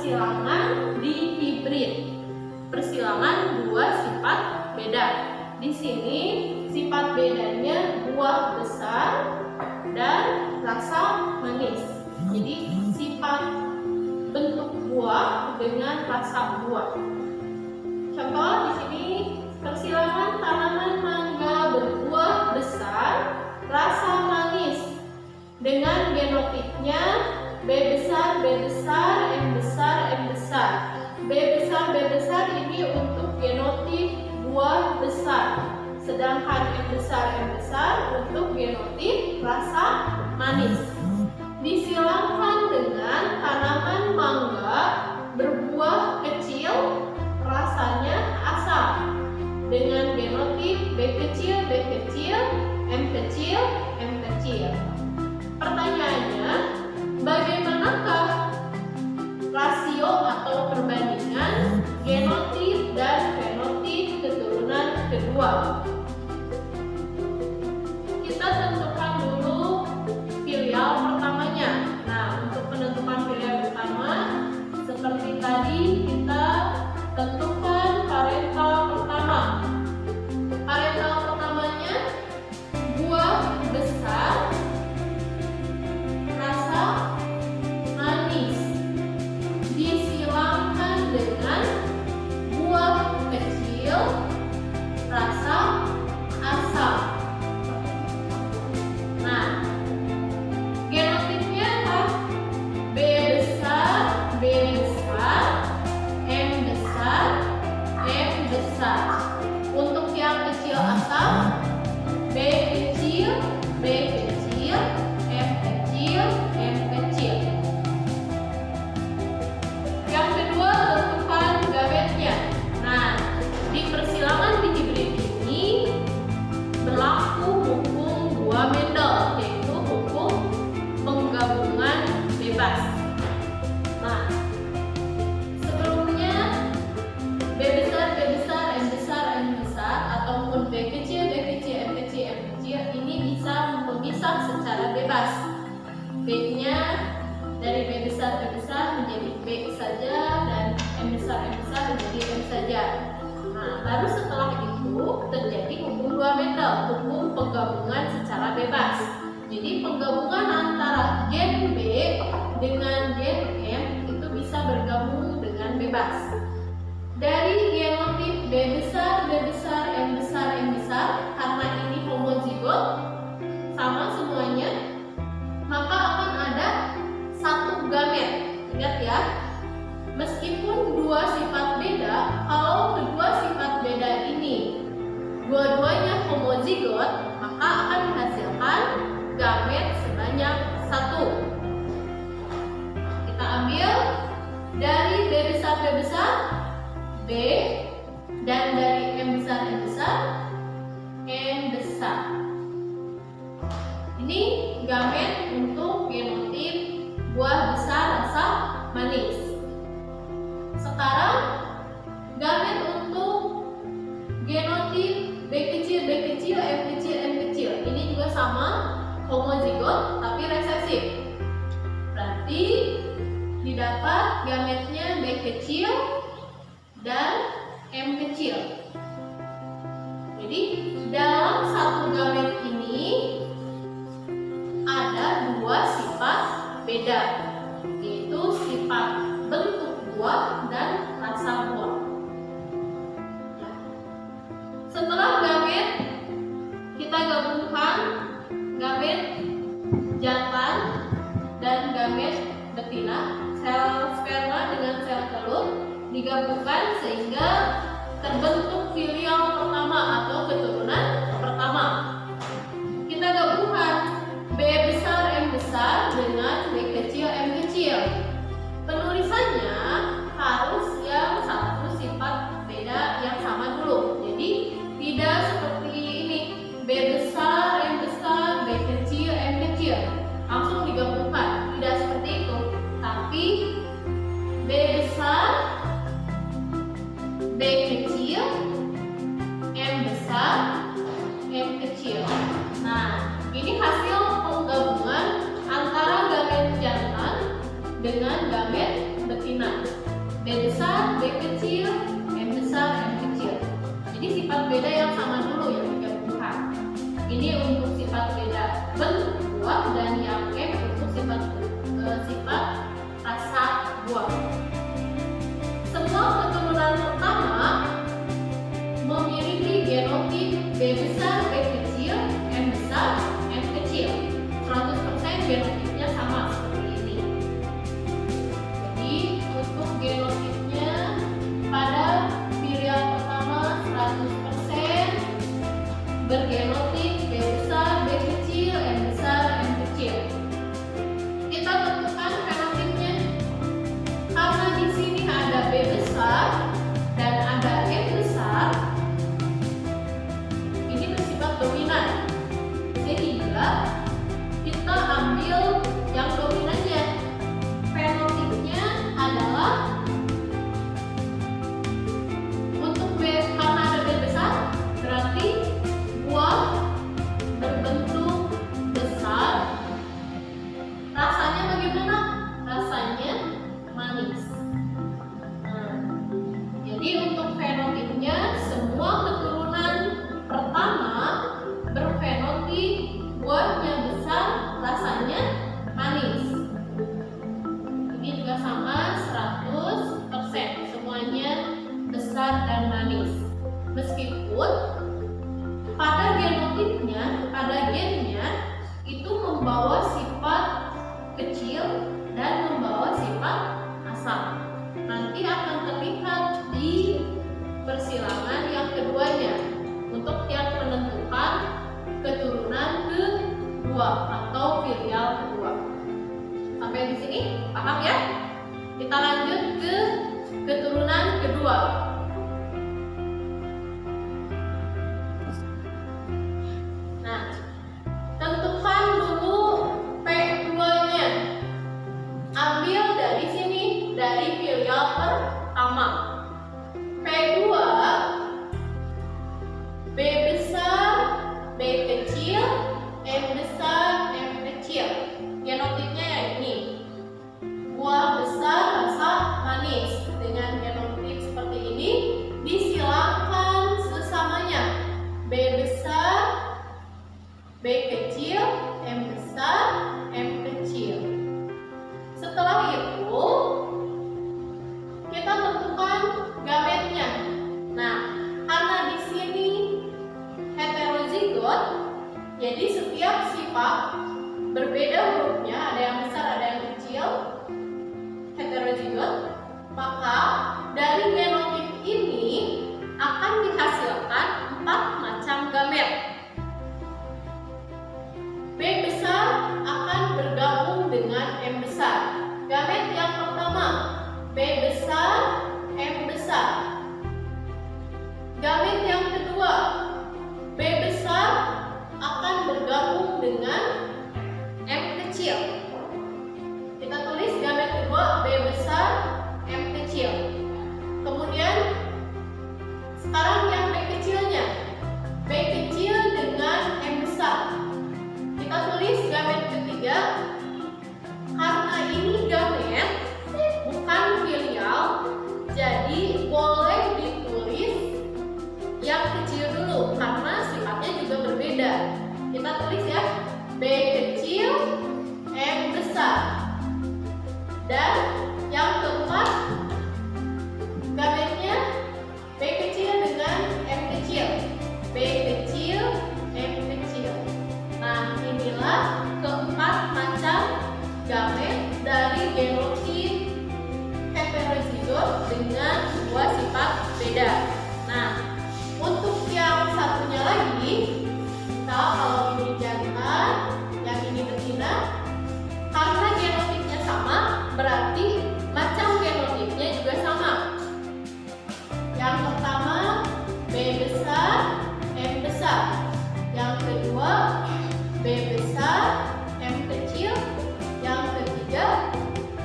persilangan dihibrid. Persilangan dua sifat beda. Di sini sifat bedanya buah besar dan rasa manis. Jadi sifat bentuk buah dengan rasa buah. Contoh di sini persilangan tanaman mangga berbuah besar, rasa manis dengan genotipnya B besar, B besar, M besar, M besar. B besar ini untuk genotip buah besar, sedangkan M besar untuk genotip rasa manis. Disilangkan dengan tanaman mangga berbuah kecil, rasanya asam, dengan genotip B kecil, B kecil, M kecil, M kecil. Pertanyaannya, bagaimanakah rasio atau perbandingan genotip dan fenotip keturunan kedua? Kita tentukan dulu filial pertamanya. Nah, untuk penentuan filial pertama, seperti tadi kita tentukan parental pertama. Parental pertamanya buah besar, rasa manis, disilangkan dengan buah kecil, rasa asam. Nah, genotipnya apa? B besar, B besar, M besar, M besar. Untuk yang kecil asam, B kecil, B kecil, M kecil, M kecil. Yang kedua, tentukan gametnya. Nah, di persilangan dihibrid ini berlaku hukum dua Mendel, yaitu hukum penggabungan bebas. Nah, sebelumnya B besar, B besar, M besar, M besar, ataupun B kecil, B kecil, M kecil, M kecil, ini bisa memisah secara bebas. B-nya dari B besar menjadi B saja, dan M besar menjadi M saja. Nah, baru setelah itu terjadi hukum dua Mendel, hukum penggabungan secara bebas. Jadi penggabungan antara gen B dengan gen M itu bisa bergabung dengan bebas. Dari genotip B besar, M besar, M besar, karena ini homozigot, sama semuanya, maka akan ada satu gamet. Ingat ya, meskipun dua sifat beda, kalau kedua sifat beda ini dua-duanya homozigot, maka akan menghasilkan gamet sebanyak satu. Kita ambil dari B besar, B, dan dari M besar, M besar. Ini gamet untuk genotip buah besar rasa manis. Sekarang gamet untuk genotip B kecil, M kecil. Ini juga sama, homozigot tapi resesif. Berarti didapat gametnya B kecil dan M kecil. Jadi dalam satu gamet ini ada dua sifat beda, yaitu sifat bentuk buah dan rasa buah. Setelah gamet, kita gabungkan gamet jantan dan gamet betina, sel sperma dengan sel telur digabungkan sehingga terbentuk filial pertama atau keturunan pertama. Kita gabungkan B besar, M besar dengan B kecil, M kecil. Penulisannya harus yang satu sifat beda yang sama dulu. Jadi tidak seperti ini, B besar, M besar, B kecil, M kecil, langsung digabungkan. Tidak seperti itu, tapi B besar, B kecil, M besar, M kecil. Nah, ini hasil penggabungan antara gamet jantan dengan gamet betina. dominan. B besar, B kecil, M besar, M kecil. Jadi sifat beda yang sama dulu yang digabungkan. Ini untuk sifat beda bentuk buah dan yang untuk sifat rasa buah. Semua keturunan pertama memiliki genotip B besar, B kecil, M besar, M kecil. 100% genotipnya sama seperti ini. Jadi untuk genotipnya pada virial pertama 100% bergenotip B besar, B kecil, M besar, M kecil. Kita tentukan fenotipnya. Karena di sini ada B besar dan ada M besar, ini bersifat dominan. Sehingga kita ambil yang dominannya. Fenotipnya adalah untuk B, karena ada B besar, berarti buah berbentuk besar. Rasanya bagaimana? Rasanya manis. Jadi untuk fenotipnya semua keturunan pertama berfenotip buahnya besar, rasanya manis. Ini juga sama 100%, semuanya besar dan manis. Meskipun pada genotipnya, pada gennya itu membawa sifat kecil dan membawa sifat asam. Nanti akan terlihat di persilangan yang keduanya untuk yang menentukan keturunan kedua atau filial kedua. Sampai di sini paham ya? Kita lanjut ke keturunan kedua. Nah, tentukan dulu P2-nya. Ambil dari sini, dari filial pertama. P2 B besar, B kecil, M besar, M kecil. Genotipnya yang ini. Buah besar rasa manis. Dengan genotip seperti ini, disilangkan sesamanya. B besar, B kecil, M besar, M kecil. Setelah itu, kita tentukan gametnya. Nah, karena di sini heterozigot, jadi setiap sifat berbeda hurufnya, ada yang besar, ada yang kecil, heterozigot, maka dari genotip ini akan dihasilkan 4 macam gamet. B besar akan bergabung dengan M besar. Gamet yang pertama, B besar, M besar. Gamet yang kedua, B besar akan bergabung dengan M kecil. Kita tulis gamet kedua, B besar, M kecil. Kemudian sekarang yang B kecilnya, B kecil dengan M besar. Kita tulis gamet ketiga. Karena ini gamet bukan filial, jadi boleh ditulis yang kecil dulu karena sifatnya juga berbeda. Kita tulis ya, B kecil, M besar. Dan yang keempat, gametnya B kecil dengan M kecil. B kecil, M kecil. Nah, inilah keempat macam gamet dari genotip heterozigot dengan dua sifat beda. Nah, untuk yang satunya lagi, kita kalau ini jantan, yang ini betina, karena genotipnya sama, berarti macam genotipnya juga sama. Yang pertama, B besar, M besar. Yang kedua, B besar, M kecil. Yang ketiga,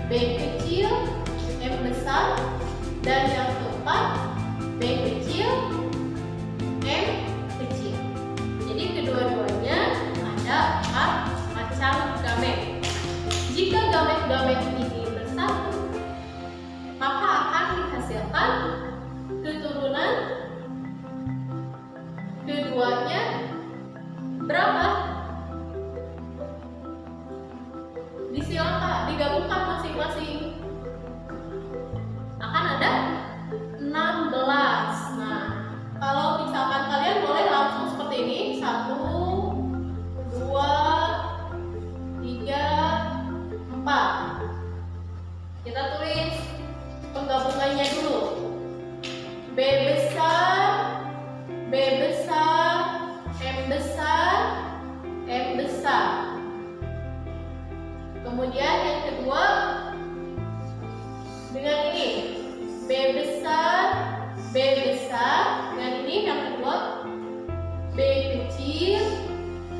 B kecil, M besar. Dan yang keempat, B kecil, M kecil. Jadi kedua-duanya ada 4 macam gamet. Jika gamet-gamet ini bersatu, B besar, dan ini yang kedua B kecil,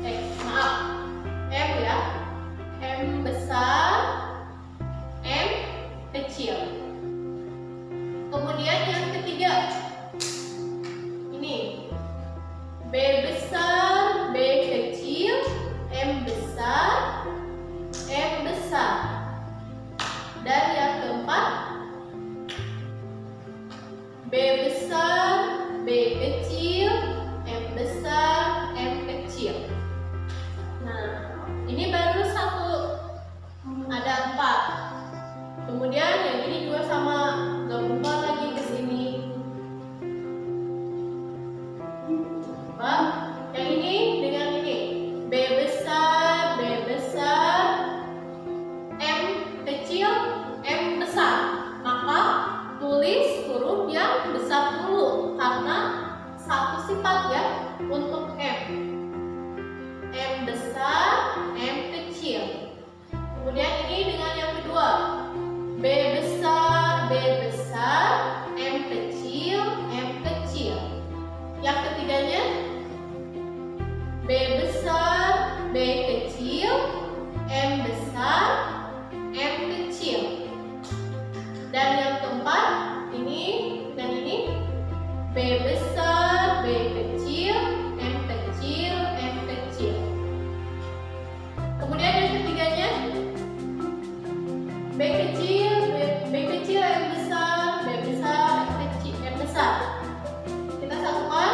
M ya, M besar, M kecil. Kemudian yang ketiga, ini B besar, B kecil, M besar, M besar. Dan yang keempat, B besar, B kecil, M besar, M kecil. Nah, ini baru satu, ada 4. Kemudian yang ini juga sama, gak berubah lagi ke sini. Yang ini dengan ini, B besar, M kecil, M besar. Maka tulis huruf yang besar dulu karena satu sifat ya untuk M. M besar, M kecil. Kemudian ini dengan yang kedua, B besar, M kecil, M kecil. Yang ketiganya, B besar, B kecil, M besar, M kecil. Dan yang keempat, ini dan ini, B besar, B kecil, M kecil, M kecil. Kemudian yang ketiganya, B kecil, M besar, B besar, M besar. Kita satukan.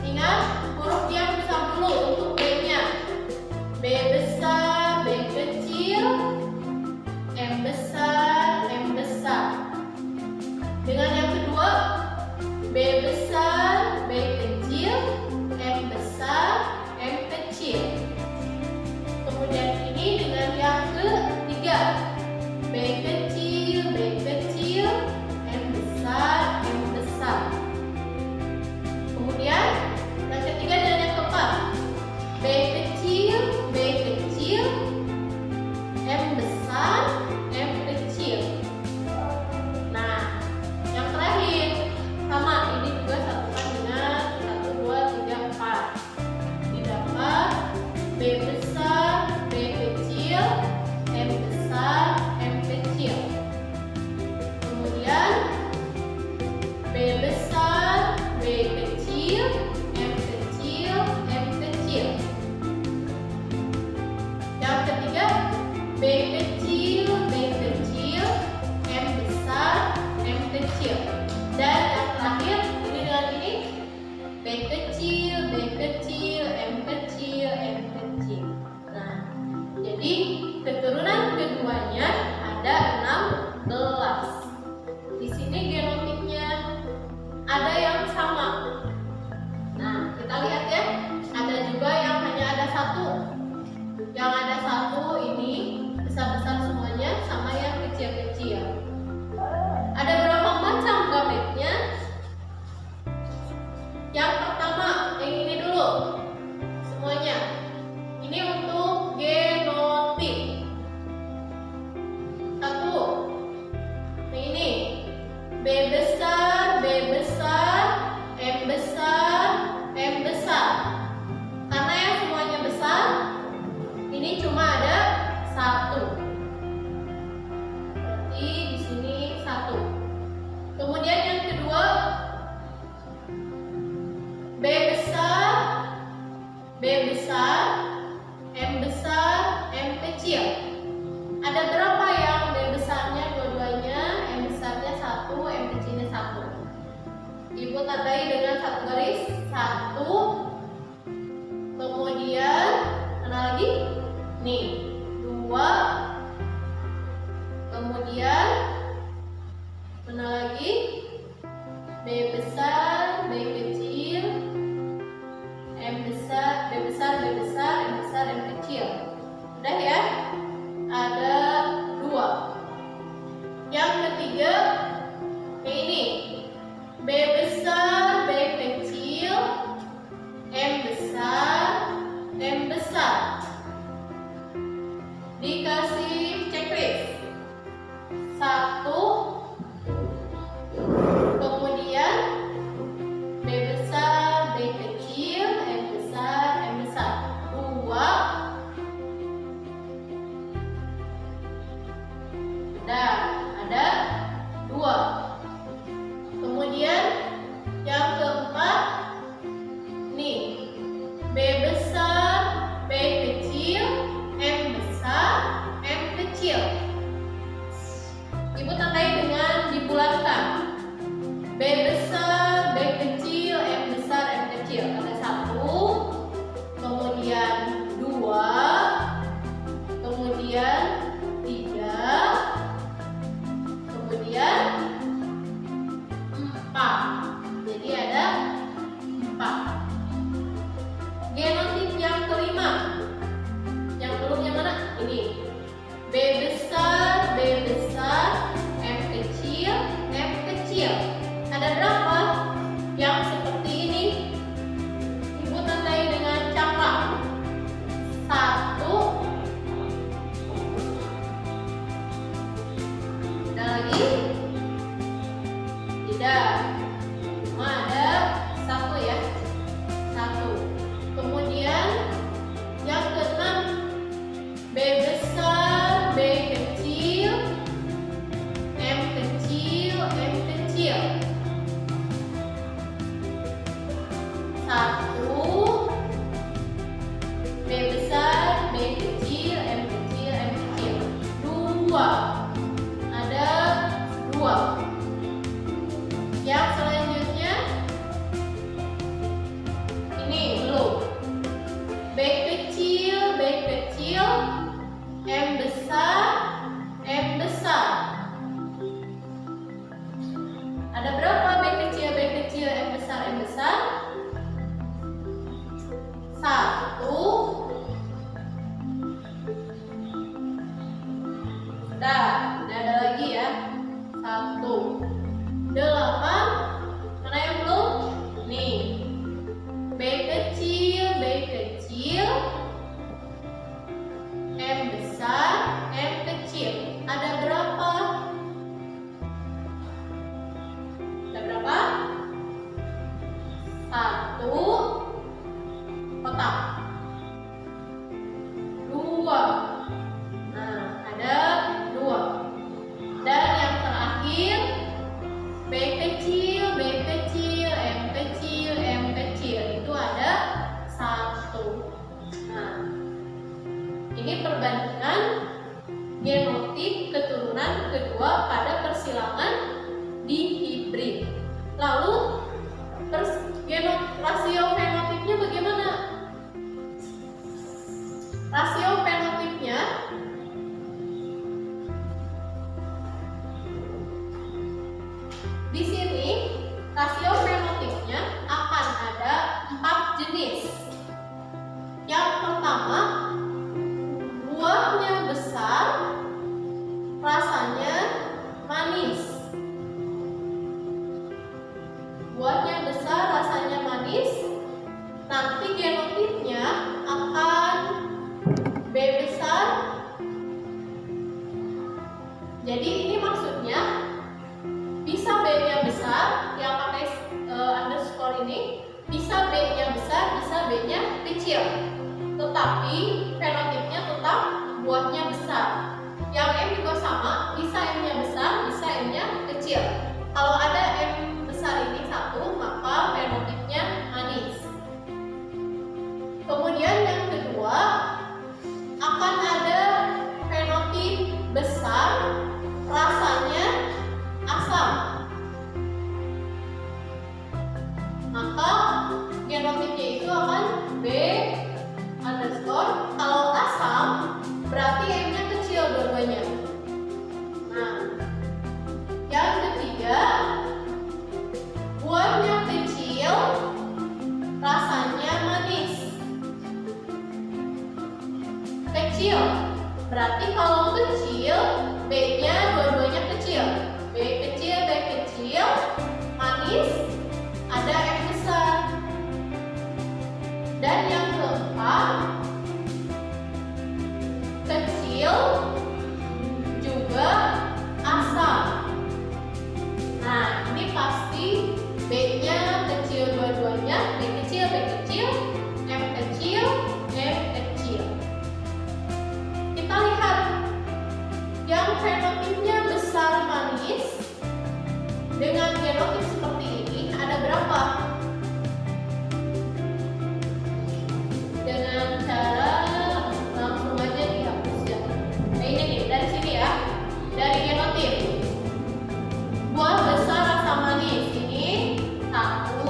Ingat huruf yang besar dulu untuk B-nya. B besar, B kecil, M besar, M besar. Dengan yang kedua, B besar, B kecil, M besar, M kecil. Kemudian ini dengan yang ketiga, B kecil, M besar, M besar. Kemudian yang ketiga dan yang keempat, B kecil, M besar, M kecil. Nah, yang terakhir sama, ini juga satukan dengan 1, 2, 3, 4. Didapat B besar, B kecil, M besar, M kecil. Kemudian B besar, B kecil, M kecil, M kecil. Yang ketiga, B kecil, M besar, M kecil. Dan yang terakhir, ini dengan ini, B kecil, M kecil, M kecil. Nah, jadi keturunan keduanya ada 16. Di sini genotipnya ada yang sama. Nah, kita lihat ya, ada juga yang hanya ada 1. Yang ada 1 ini besar-besar semuanya, sama yang kecil-kecil. Ada berapa macam gametnya? Yang pertama, yang ini dulu. Semuanya. Ini untuk genotip. 1. Yang ini. B besar, M besar, M besar. Karena yang semuanya besar, ini cuma ada 1. Berarti di sini 1. Kemudian yang kedua, B besar, M besar, M kecil. Ada berapa yang B besarnya dua-duanya, M besarnya 1, M kecilnya 1. Ibu tandai dengan 1 garis, 1. Kemudian mana lagi? Nih. Di sini rasio fenotipnya akan ada 4 jenis. Yang pertama, buahnya besar, rasanya manis. Buahnya besar, rasanya manis. Nanti genotipnya akan B besar. Jadi ini maksudnya bisa B-nya besar yang pakai underscore ini, bisa B-nya besar, bisa B-nya kecil. Tetapi fenotipnya tetap buahnya besar. Yang M juga sama, bisa M-nya besar, bisa M-nya kecil. Kalau ada M besar ini 1, maka fenotipnya manis. Kemudian yang kedua, akan ada fenotip besar, rasanya asam. Maka genotipnya itu akan B underscore. Kalau asam berarti M-nya kecil dua-duanya. Nah, yang ketiga, buahnya kecil, rasanya manis. Kecil berarti kalau kecil B-nya dua-duanya kecil. B kecil, manis, ada M besar. Dan yang keempat, kecil juga asam. Nah, ini pasti B-nya kecil dua-duanya, B kecil, M kecil, M kecil. Kita lihat yang fenotipnya besar manis dengan genotip seperti ini ada berapa? Dengan cara langsung aja dihapus ya. Nah, ini nih dari sini ya, dari genotip buah besar rasa manis ini 1,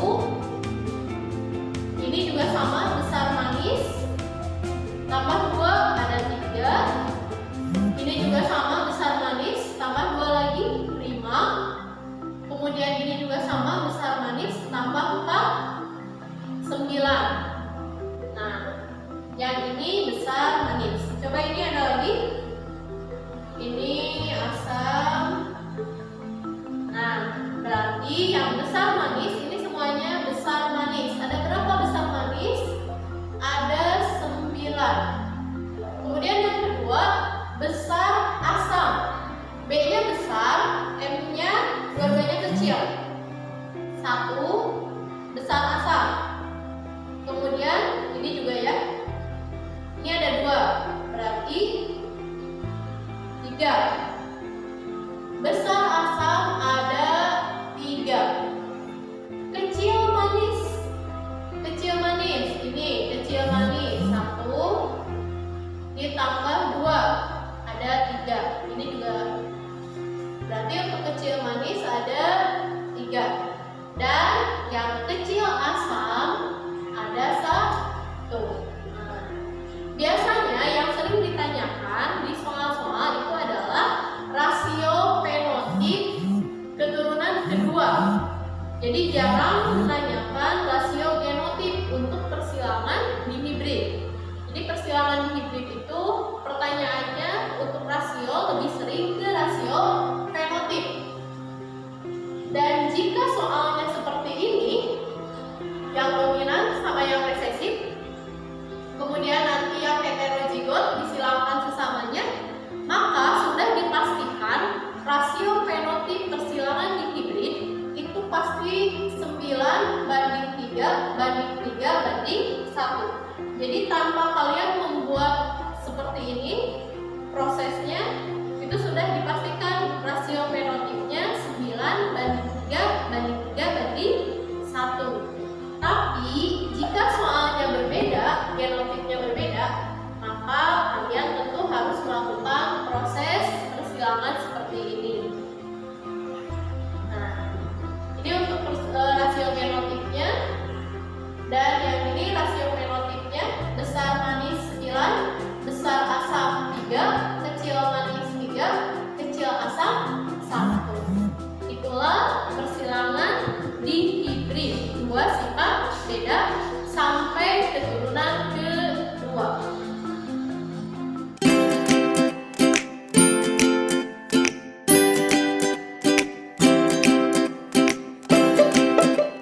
ini juga sama besar manis, tambah 2 ada 3, ini juga sama besar manis, tambah 2 lagi 5, kemudian ini juga sama besar manis, tambah 4 9. Nah, yang ini besar manis. Coba ini ada lagi, ini asam. Nah, berarti yang besar manis ini semuanya besar manis. Ada berapa besar manis? Ada 9. Kemudian yang kedua, besar asam. B-nya besar, M-nya dua-duanya kecil. 1 besar asam. Kemudian ini juga ya. Ini ada 2, berarti 3. Besar asam ada 3. Kecil manis. Ini kecil manis 1 ditambah 2 ada 3. Ini juga berarti untuk kecil manis ada 3. Dan yang kecil asam ada 1. Nah, biasanya yang sering ditanyakan di soal-soal itu adalah rasio fenotip keturunan kedua. Jadi jarang menanyakan rasio genotip untuk persilangan dihibrid. Jadi persilangan dihibrid itu pertanyaannya untuk rasio lebih sering ke rasio fenotip. Dan jika soalnya seperti ini, yang dominan sama yang resesif, kemudian nanti yang heterozigot disilangkan sesamanya, maka sudah dipastikan rasio fenotip persilangan dihibrid itu pasti 9 banding 3 banding 3 banding 1. Jadi tanpa kalian membuat seperti ini prosesnya, itu sudah dipastikan rasio fenotipnya 9 banding 3 banding 3 banding 1. Tapi jika soalnya berbeda, genotipnya berbeda, maka kalian tentu harus melakukan proses persilangan seperti ini. Nah, ini untuk rasio genotipnya. Dan yang ini rasio fenotipnya besar manis 9, besar asam 3, kecil manis 3, kecil sepeda sampai keturunan